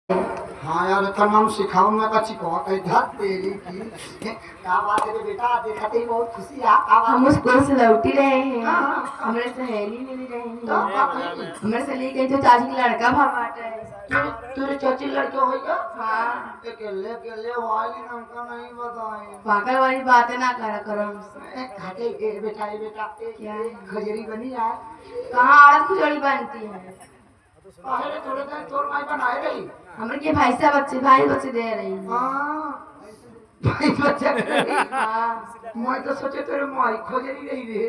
हाँ यार इतना नाम सिखाओ मैं का सिखाओ इधर तेरी की क्या बात है बेटा देखते ही बहुत खुशी है हम स्कूल से लौटी रहे हैं। हाँ। हमारे सहेली मिल रहे हैं। तो हमारे सहेली के जो चाची का लड़का भरवाता है। तेरे चाची लड़के हो गया हाँ अकेले अकेले वाली नाम का नहीं बताए पागल वाली बातें ना करा करो हमसे। खाते ये बेटा क्या है? खजरी बनी है कहाँ औरत खुजड़ी बनती है। पहले थोड़े दिन तोर माई बनाए रही हमारे के भाई साहब बच्चे भाई बच्चे दे रही हैं। हाँ भाई बच्चा हाँ मैं तो सोचे तेरे माई खोजरी रही रे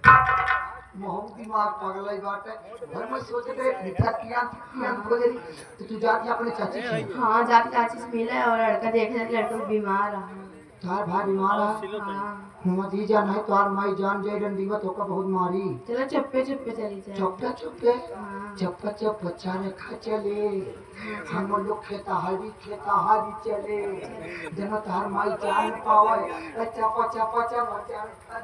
बहुत दिमाग पागल है बात है घर में सोचे थे मीठा किया खोजरी तो तू जाके अपने चाची से हाँ जाके चाची से मिला और लड़का देखे लड़का बीमार रहा। तार भाई बीमार है हाँ मत ही जान है तार माई जान जाए रंदीवत होकर बहुत मारी चलो चुप्पे चुप्पे चली जाए। चुपके चुपके हाँ चप्पा चप बच्चा ने खा चले हम लोग खेताहारी चले जब तार माई जान पावे चप्पा चप्पा चप्पा चप्पा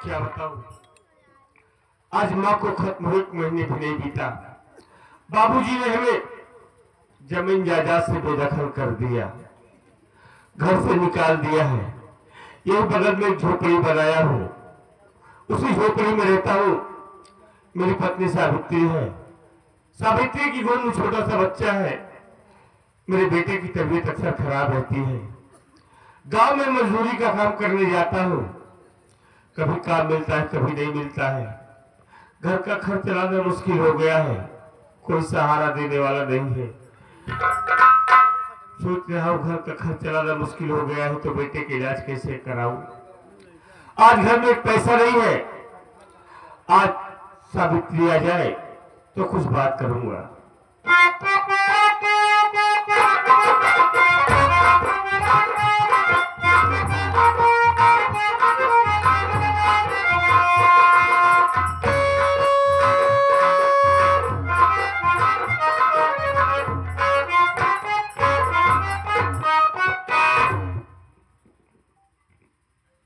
क्या बताऊं, आज माँ को खत्म हुए 1 महीने भी नहीं बीता। बाबूजी ने हमें जमीन जायदाद से बेदखल कर दिया, घर से निकाल दिया है। यही बगल में एक झोपड़ी बनाया हूँ, उसी झोपड़ी में रहता हूँ। मेरी पत्नी सावित्री है। सावित्री की गोद में छोटा सा बच्चा है। मेरे बेटे की तबीयत अक्सर खराब रहती है। गांव में मजदूरी का काम करने जाता हूँ, कभी काम मिलता है कभी नहीं मिलता है। घर का खर्च चलाना मुश्किल हो गया है, कोई सहारा देने वाला नहीं है। सोच रहा हूँ घर का खर्च चलाना मुश्किल हो गया है तो बेटे के इलाज कैसे कराऊं। आज घर में एक पैसा नहीं है। आज सावित्री आ जाए तो कुछ बात करूंगा।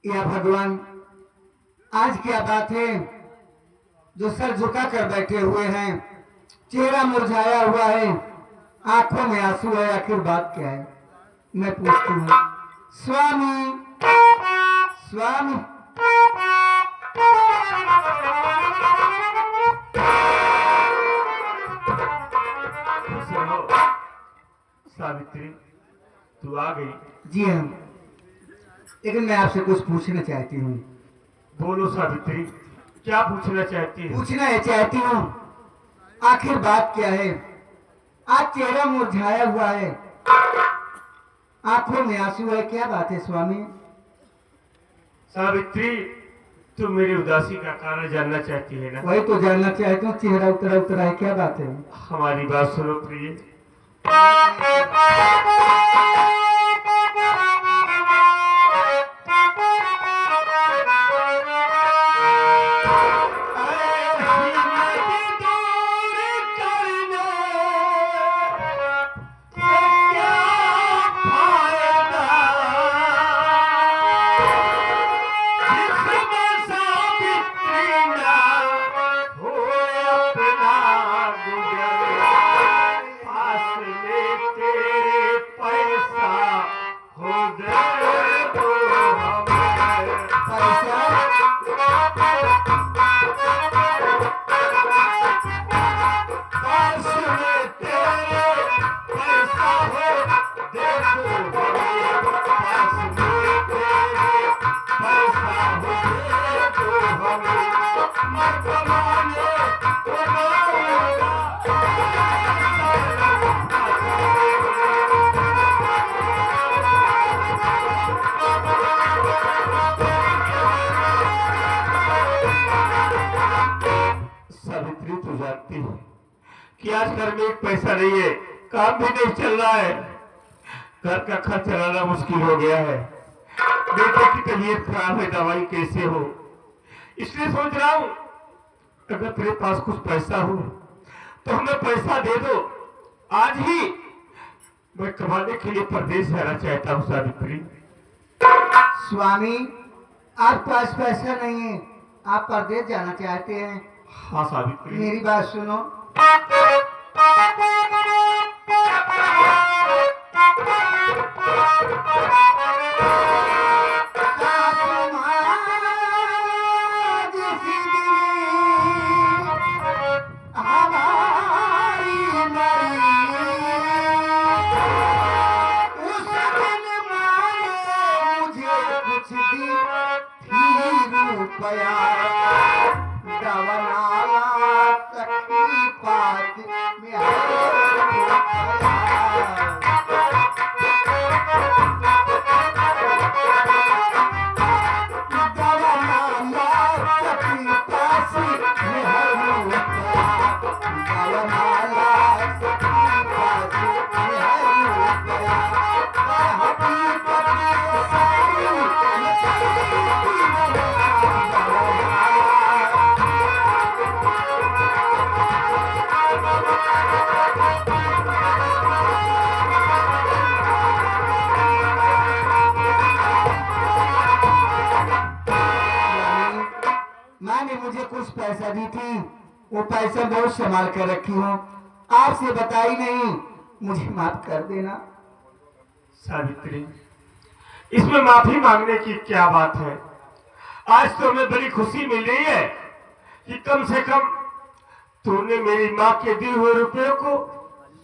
या भगवान आज क्या बात है जो सर झुका कर बैठे हुए हैं, चेहरा मुरझाया हुआ है, आंखों में आंसू है, आखिर बात क्या है। मैं पूछती हूँ स्वामी स्वामी सावित्री तू आ गई। जी हाँ, लेकिन मैं आपसे कुछ पूछना चाहती हूँ। बोलो सावित्री, क्या पूछना चाहती है? पूछना है चाहती हूँ आखिर बात क्या है। आज चेहरा मुरझाया हुआ है, आंखों में आंसू है, क्या बात है स्वामी। सावित्री तू मेरी उदासी का कारण जानना चाहती है ना? वही तो जानना चाहती हूँ, चेहरा उतरा उतरा है, क्या बात है। हमारी बात सुनो प्रिय। सावित्री तू जानती है कि आज घर में एक पैसा नहीं है, काम भी नहीं चल रहा है, घर का खर्च चलाना मुश्किल हो गया है। बेटे की तबीयत खराब है, दवाई कैसे हो, इसलिए सोच रहा हूँ अगर तेरे पास कुछ पैसा हो तो हमें पैसा दे दो। आज ही मैं कमाने के लिए प्रदेश जाना चाहता हूँ सावित्री। स्वामी, आपके पास पैसा नहीं है, आप परदेश जाना चाहते हैं? हाँ सावित्री। मेरी बात सुनो। मुझे कुछ पैसा दी थी, वो पैसा बहुत संभाल कर रखी हूँ, आपसे बताई नहीं, मुझे माफ कर देना। सावित्री, इसमें माफी मांगने की क्या बात है? आज तो हमें बड़ी खुशी मिल रही है कि कम से कम तूने मेरी माँ के दिए हुए रुपयों को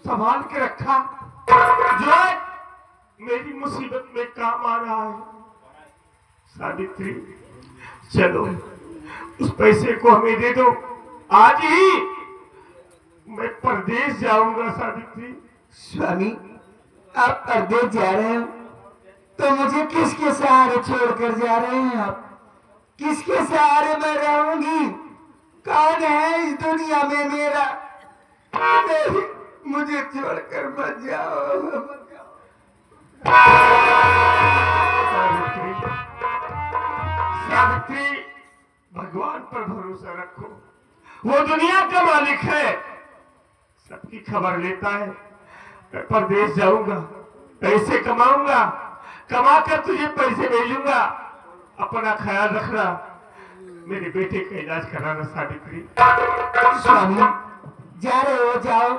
संभाल के रखा, जो आज मेरी मुसीबत में काम आ रहा है। सावित्री, चलो उस पैसे को हमें दे दो, आज ही मैं परदेश जाऊंगा। सावित्री। स्वामी, आप परदेश जा रहे हैं तो मुझे किसके सहारे छोड़कर जा रहे हैं आप? किसके सहारे मैं रहूंगी? कौन है इस दुनिया में मेरा? मुझे छोड़कर मत जाओ, मत जाओ। सावित्री, भगवान पर भरोसा रखो, वो दुनिया का मालिक है, सबकी खबर लेता है। मैं परदेश जाऊंगा, पैसे कमाऊंगा, कमा कर तुझे पैसे भेजूंगा। अपना ख्याल रखना, मेरे बेटे का इलाज कराना। सावित्री। स्वामी, जा रहे हो जाओ,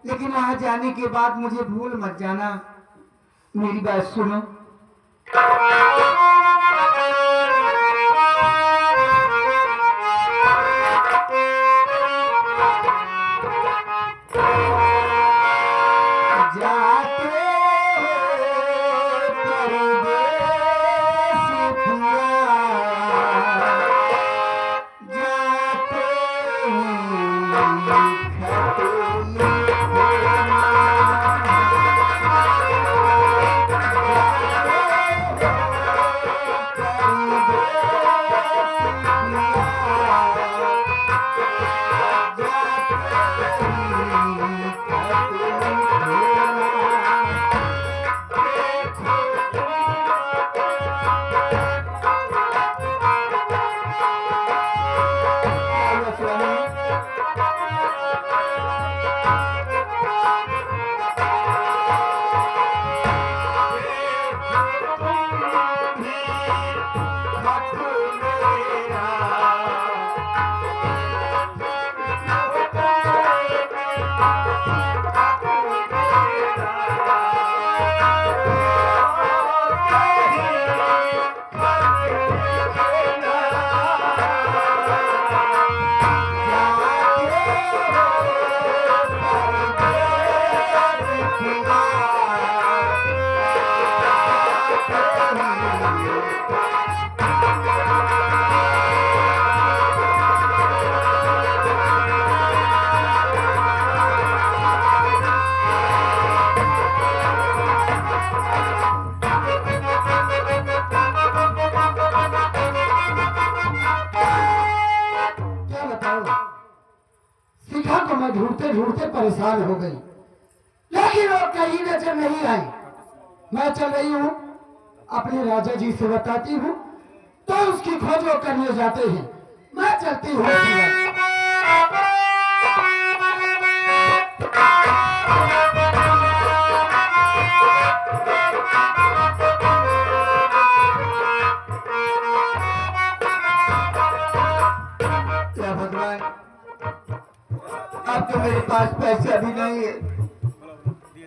लेकिन वहां जाने के बाद मुझे भूल मत जाना। मेरी बात सुनो। ढूंढते ढूंढते परेशान हो गई, लेकिन वो कहीं नजर नहीं आई। मैं चल रही हूँ, अपने राजा जी से बताती हूँ, तो उसकी खोज वो करने जाते हैं। मैं चलती हूँ। या भगवान, अब तो मेरे पास पैसा भी नहीं है।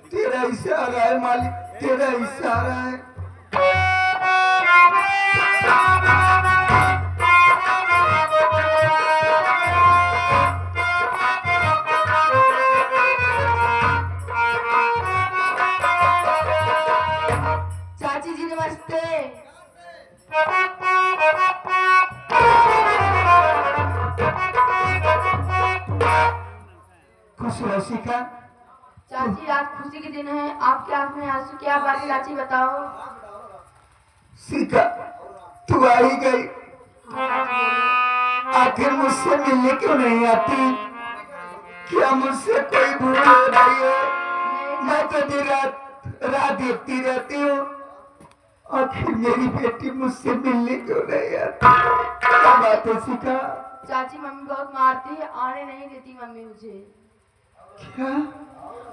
तेरा इशारा है मालिक, तेरा इशारा है। चाची जी नमस्ते। खुश रहो शिखा। चाची आज खुशी के दिन है, आपके आंख में आंसू, क्या बात है चाची बताओ। शिखा तू आ ही गई, हाँ, चाची बोलो। आखिर मुझसे मिलने क्यों नहीं आती? क्या मुझसे कोई भूल हो रही है? नहीं मैं तो दिन रात राह देखती रहती हूँ, आखिर मेरी बेटी मुझसे मिलने क्यों नहीं आती? क्या बात है शिखा? चाची मम्मी बहुत मारती है, आने नहीं देती मम्मी मुझे। क्या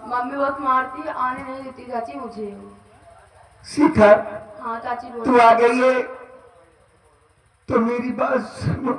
मम्मी बहुत मारती है, आने नहीं देती चाची मुझे। शिखा हाँ चाची तू बोलो। आ गई है तो मेरी बात सुनो।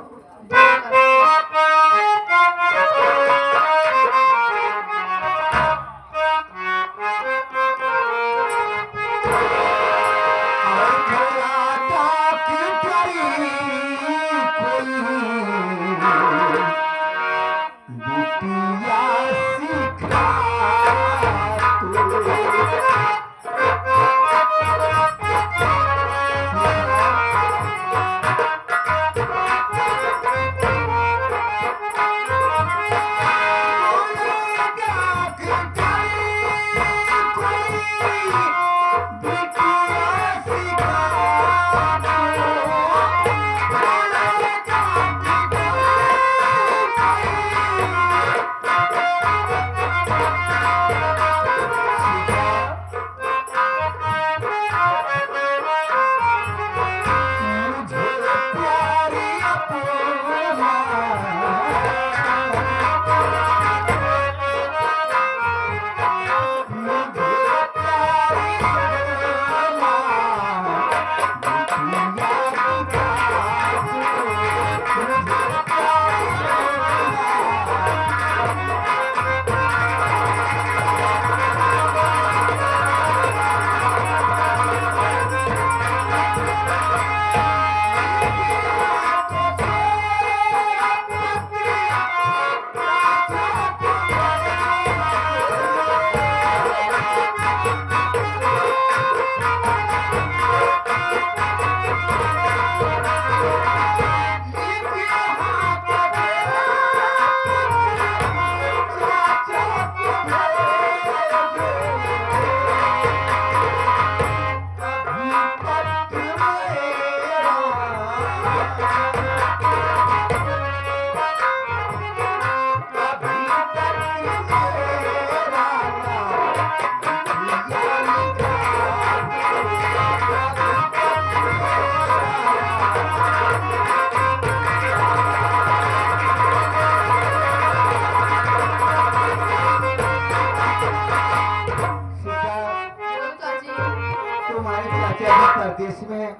परदेश में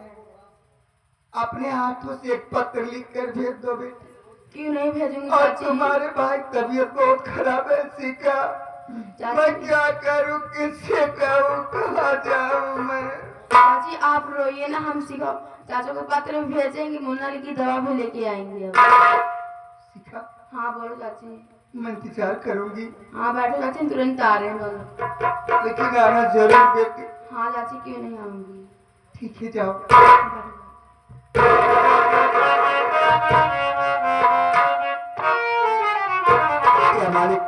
अपने हाथों से एक पत्र लिख कर भेज दो बेटी। क्यों नहीं भेजूंगी और चाची। तुम्हारे भाई तबीयत बहुत खराब है सीखा, मैं क्या करूं, किससे कहूं, कहाँ जाऊं मैं? चाची आप रोइए ना, हम सिखा चाचू को पत्र में भेजेंगे, मोनाली की दवा भी लेके आएंगे अब। सीखा हाँ बोलो चाची। मैं इंतजार करूंगी। हाँ बैठो चाची, तुरंत आ रहे हैं बोलो। लेकिन आना जरूर बेटी। हाँ चाची क्यों नहीं आऊंगी। ठीक है जाओ। या मालिक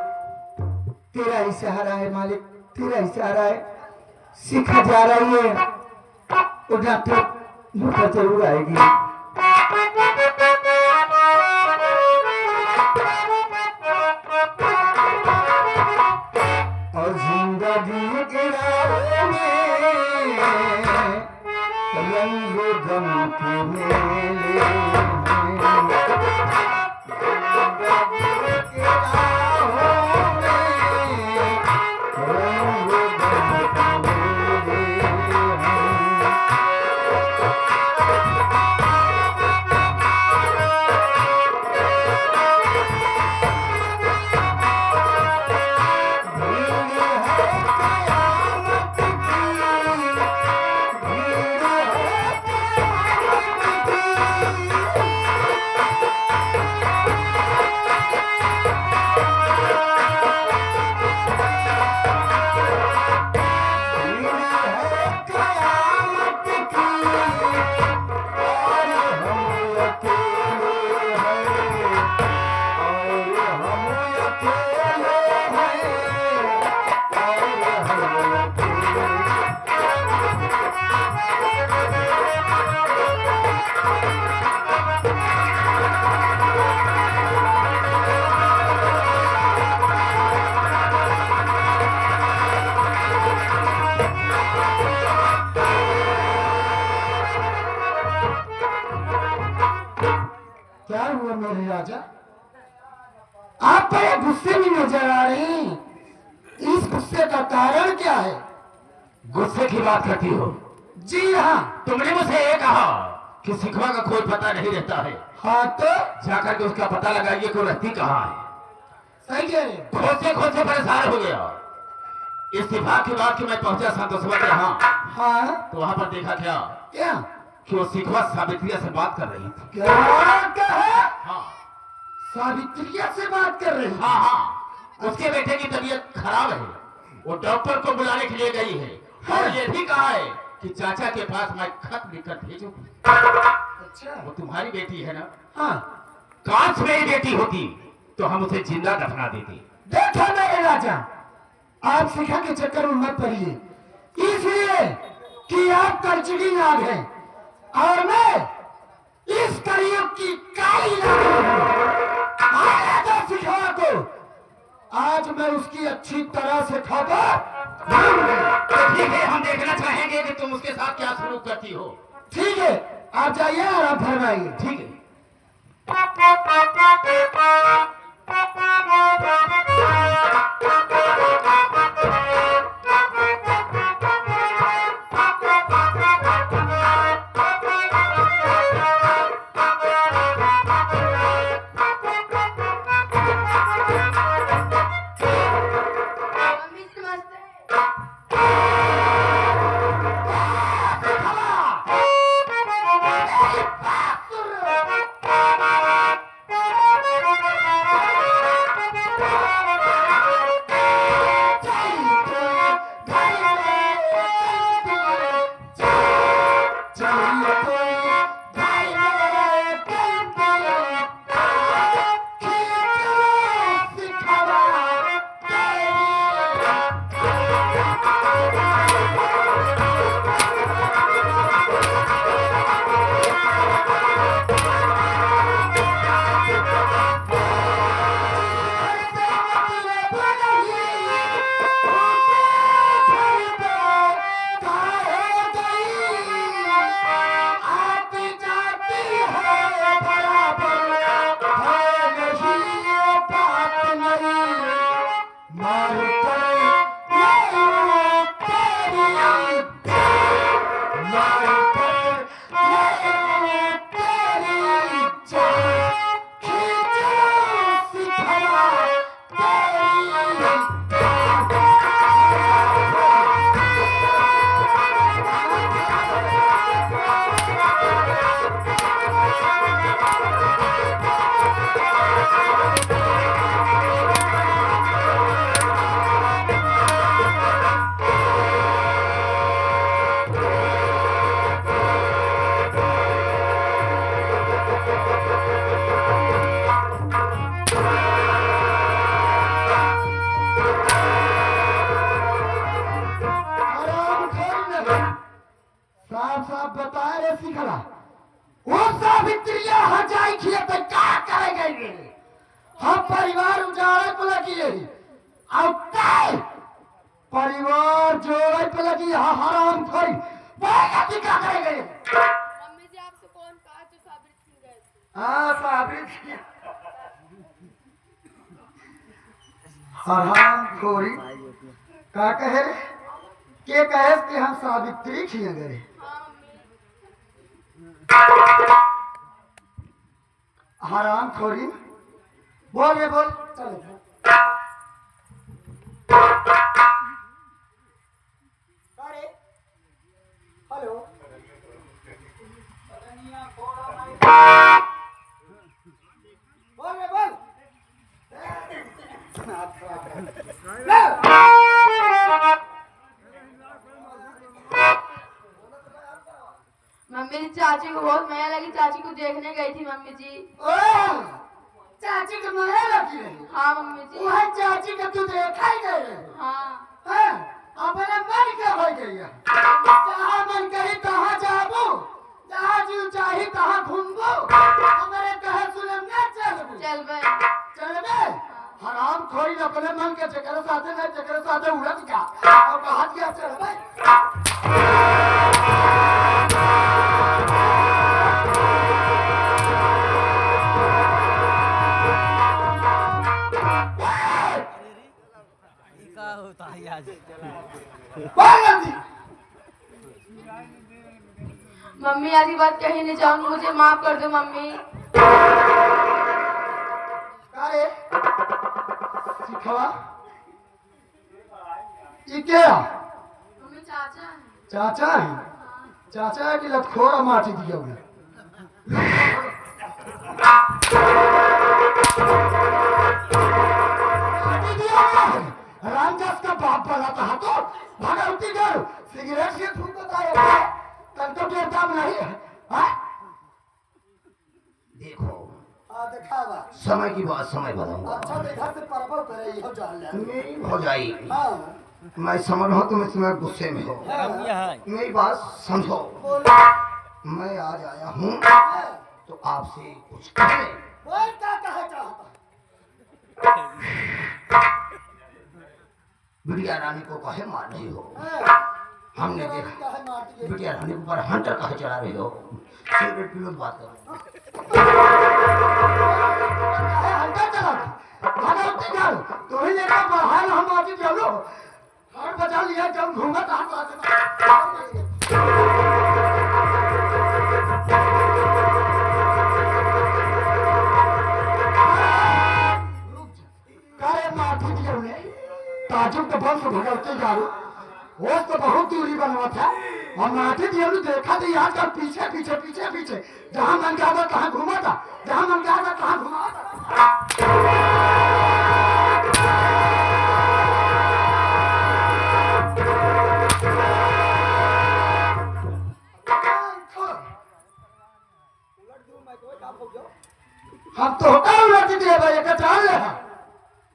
तेरा ही सहारा है, मालिक तेरा ही सहारा है। सीखा जा रही है और डॉक्टर जरूर आएगी। और जिंदगी के राह में रंग गम के मेले आप बड़े गुस्से में नजर आ रहे हैं। इस गुस्से का कारण क्या है? गुस्से की बात करती हो? जी हाँ। तुमने मुझे ये कहा कि सिखवा का कोई पता नहीं रहता है। हाँ तो जाकर के उसका पता लगाइए कि वो रहती कहाँ है। सही कह रहे हैं। खोजते खोजते परेशान हो गया। इस्तीफा की बात कि मैं पहुंचा संतोषवा के यहाँ, हाँ तो वहां पर देखा क्या क्या कि वो सिखवा सावित्रिया से बात कर रही थी। क्या कहा? हाँ सावित्रिया से बात कर रही? हाँ हाँ, उसके बेटे की तबीयत खराब है, वो डॉक्टर को बुलाने के लिए गई है और ये भी कहा है कि चाचा के पास मैं खत लिखकर भेजूंगी। अच्छा। वो तुम्हारी बेटी है ना? हाँ। काश मेरी बेटी होती तो हम उसे जिंदा दफना देते। देखो मेरे राजा, आप शिखा के चक्कर में मत पड़िए, इसलिए कि आप कलचुगी नाग हैं और मैं इस कलयुग की काली नाग हूं। आने दो शिखा को, आज मैं उसकी अच्छी तरह से खबर दूंगी। तो ठीक है, हम देखना चाहेंगे कि तुम उसके साथ क्या सलूक करती हो। ठीक है, आप जाइए और आप फरमाइए। ठीक है। मम्मी जी नमस्ते। साफ साफ बता रे सिखला, वो सावित्रिया हजाई किए तो क्या करेंगे? हम परिवार उजाड़े पे लगी है और काय परिवार जोड़े पे लगी है। हराम खोरी बेइज्जती क्या करेंगे? मम्मी जी आपसे कौन कहा जो साबित सिंह गए थे? हाँ सावित्री हराम खोरी का कहे के कहे कि हम सावित्री खिए गए। हाँ मम्मी। हराम खोरी बोल ये बोल चल। अरे हेलो बोल रे बोल। मम्मी जी चाची को बहुत माया लगी, चाची को देखने गई थी मम्मी जी। ओ चाची के माया लगी रही। हाँ मम्मी जी। वह चाची का तू देखा ही गए। हाँ हाँ अपने मन के हो गई है। जहाँ मन कही तहाँ जाबू, जहाँ जीव चाही तहाँ घूमबू, हमारे कहे सुने न चलबू। चलबे हराम खोरी अपने मन के चक्कर साथे न चक्कर साथे उड़त का और कहा क्या चलबे। बोल जल्दी। मम्मी आज की बात कहीं नहीं जाऊंगी, मुझे माफ कर दो मम्मी। अरे सिखवा ये क्या मम्मी चाचा है। चाचा है? चाचा है कि लतखोरा माटी दिया हुआ? रामदास का बाप वाला था तो भगवती घर सिगरेट से फूकता है, तंतो के दाम नहीं है। हाँ? देखो दिखावा समय की बात समय बताऊंगा। अच्छा देखा से परबो करे इहो जान ले। मेरी भौजाई, हाँ मैं समझ रहा हूँ तुम इसमें गुस्से में हो, मेरी बात समझो। मैं आज आया हूँ तो आपसे कुछ कहे। बोल क्या कहे चाहता? बिटिया रानी को कहे मार रही हो। हमने देखा कहे माटी बिटिया रानी के ऊपर हंटर कहे चला रही हो। सिगरेट पी लो तो बात करो। हंटर चला भगवती घर तो ही लेकर बढ़ाए हम माटी चलो हाथ बचा लिया जब घूंगा तो हाथ करे माटी दियो ने ताजुब के बंश भगवती गारू वो तो बहुत दूरी बनवा था और माटी दियो ने देखा तो यहाँ का पीछे पीछे पीछे पीछे जहाँ मन जाता कहाँ घूमा था, जहाँ मन जाता कहाँ घूमा था। हम तो होता हूँ लड़की दिया भाई एक चाल ले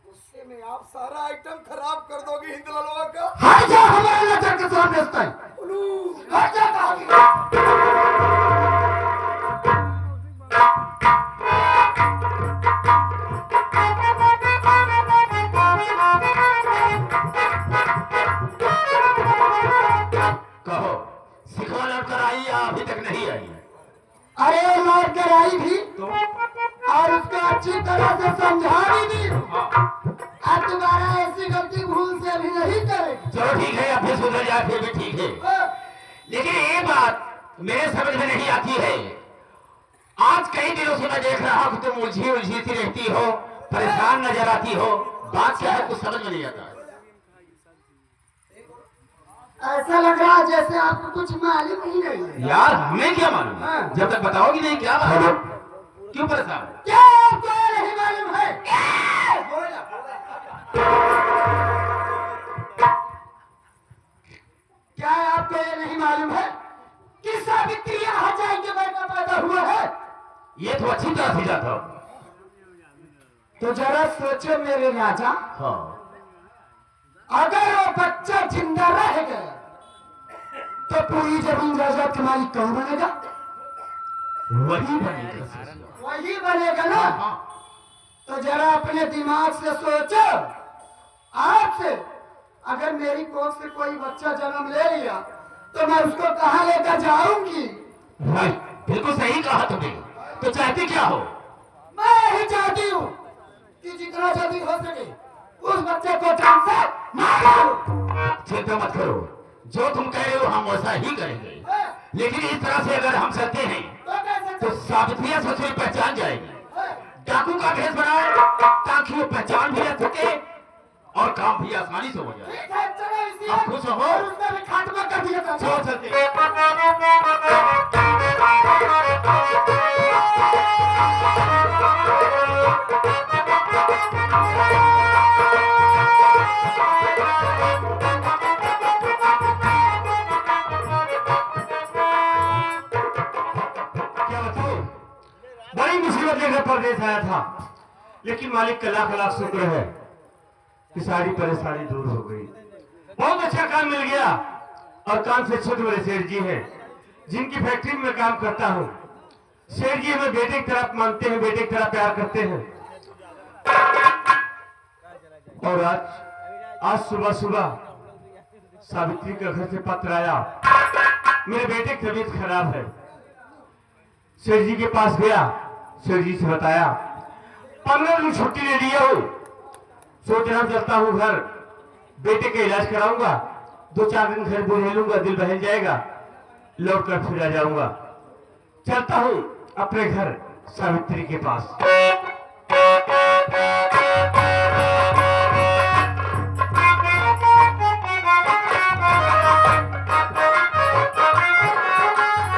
गुस्से में आप सारा आइटम खराब कर दोगे हिंदलवा का। हर जा हमारे नजर के सामने बेचता है हर जा कहा कहो सिखवा लौट कर आई या अभी तक नहीं आई? अरे लौट कर आई भी और उसको अच्छी तरह से समझा भी दी और दोबारा ऐसी गलती भूल से भी नहीं करेगी। चलो ठीक है, अब भी सुधर जाए फिर भी ठीक है। लेकिन ये बात मेरे समझ में नहीं आती है। आज कई दिनों से मैं देख रहा हूँ कि तुम उलझी उलझी सी रहती हो, परेशान नजर आती हो। बात क्या है कुछ समझ में नहीं आता। ऐसा लग रहा है जैसे आपको कुछ मालूम ही नहीं है। यार हमें क्या मालूम, जब तक बताओगी नहीं क्या मालूम, क्यों परेशान हो? क्या आपको ये नहीं मालूम है? क्या आपको ये नहीं मालूम है कि सावित्री हजाई के बेटा पैदा हुआ है? ये तो अच्छी तरह से जाता हो। तो जरा सोचो मेरे राजा, हाँ अगर वो बच्चा जिंदा रह गया तो पूरी जमीन जायदाद का मालिक कौन बनेगा? वही बनेगा। वही बनेगा ना। तो जरा अपने दिमाग से सोचो, आज से अगर मेरी कोख से कोई बच्चा जन्म ले लिया तो मैं उसको कहाँ लेकर जाऊंगी? भाई बिल्कुल सही कहा तुमने। तो चाहती क्या हो? मैं यही चाहती हूँ कि जितना जल्दी हो सके उस बच्चे को जान से मारो। चिंता मत करो, जो तुम कह रहे हो हम वैसा ही करेंगे। लेकिन इस तरह से अगर हम चलते हैं तो कैसे तो सावित्रिया ससुर पहचान जाएगी। डाकू का भेष बनाए ताकि वो पहचान भी रह सके और काम भी आसानी से हो जाए। ठीक है, चलो इसी अब खुश हो। और उसका भी खात्मा कर दिया जाए। चलो चलते क्या बताओ, बड़ी मुसीबत लेकर परदेश आया था, लेकिन मालिक का लाख लाख शुक्र है कि सारी परेशानी दूर हो गई। बहुत अच्छा काम मिल गया और काम से छोटे बड़े सेठ जी हैं जिनकी फैक्ट्री में काम करता हूँ। सेठ जी हमें बेटे की तरफ मानते हैं, बेटे की तरफ प्यार करते हैं। और आज सुबह सुबह सावित्री का घर से पत्र आया, मेरे बेटे की तबीयत खराब है। सेठ जी के पास गया, सेठ जी से बताया 15 दिन छुट्टी ले लिया हूँ, सोच रहा चलता हूँ घर, बेटे का इलाज कराऊंगा, 2-4 दिन घर भी रह लूंगा, दिल बहल जाएगा, लौट कर फिर आ जाऊंगा। चलता हूँ अपने घर सावित्री के पास।